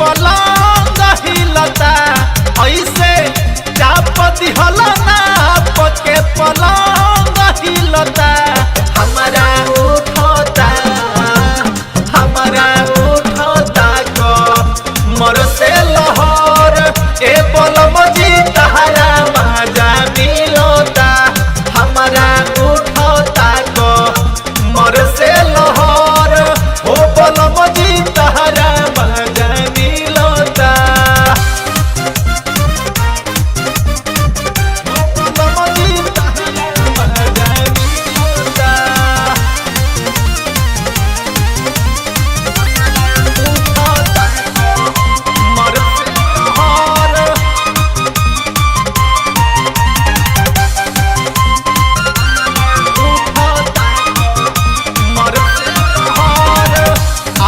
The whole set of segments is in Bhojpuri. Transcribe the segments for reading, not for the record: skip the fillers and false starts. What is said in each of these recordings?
पलंग हिलता ऐसे चाप दिहला नाप के पलंग हिलता हमारा उठता को मर से लहर ए बलम जी तहरा मजा मिलता हमारा उठता को मर से लहर हो बलम जी तहरा मजा मिलता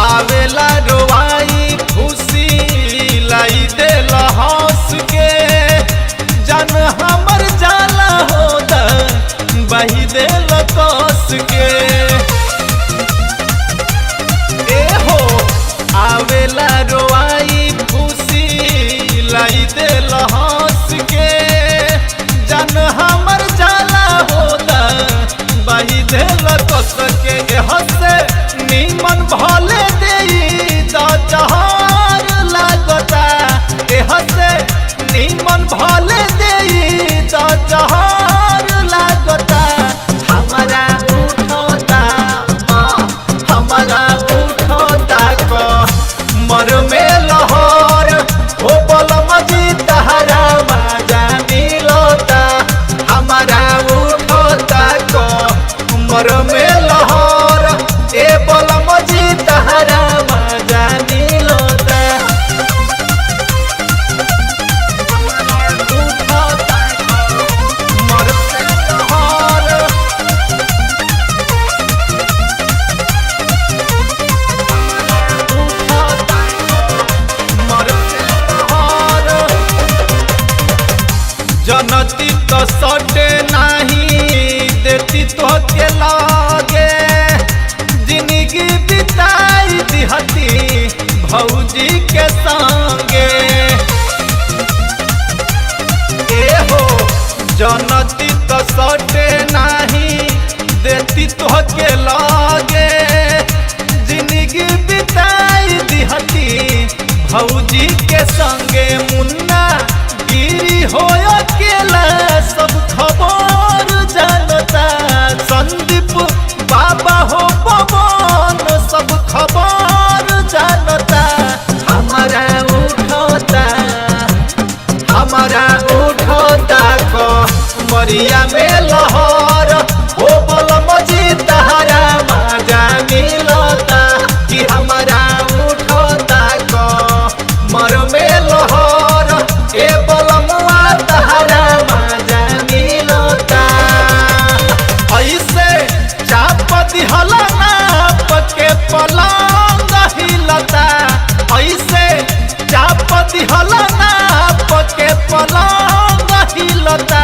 आवेला रोवाई खुशी लाई देल हंस के जन हमर जाला होता बही देल कस के ए हो आवेला रोवाई खुशी लाई देल हंस के जन हमर जाला होता बही देल कस के हंसे निमन भले जहर लागता हसे निमन भले दे जहर लागता हमारा उठता को मर में लहर हो बलम जी तहरा मजा मिलता हमारा उठता को मर में लहर ए बलम जी तहरा मजा मिलता मर से लहर मर से लहर जनती तो सटे नहीं देती तो के लागे जिंदगी बिताई दिहती भौजी के संगे ए हो जनती तो सटे नहीं देती तो के लागे जिंदगी बिताई दिहती भौजी के संगे मुन्ना गिरी हो अकेला सब खबर जानता संदीप बाबा हो पवन सब खबर जानता हमारा उठता को मरिया में लहर हो बलम जी तहरा मजा मिलता कि हमारा उठता को मर में लहर ए बलमुआ तहरा मजा मिलता ऐसे चाप दिहला नाप के पलंग हिलता ऐसे चाप दिहला नाप के पलंग हिलता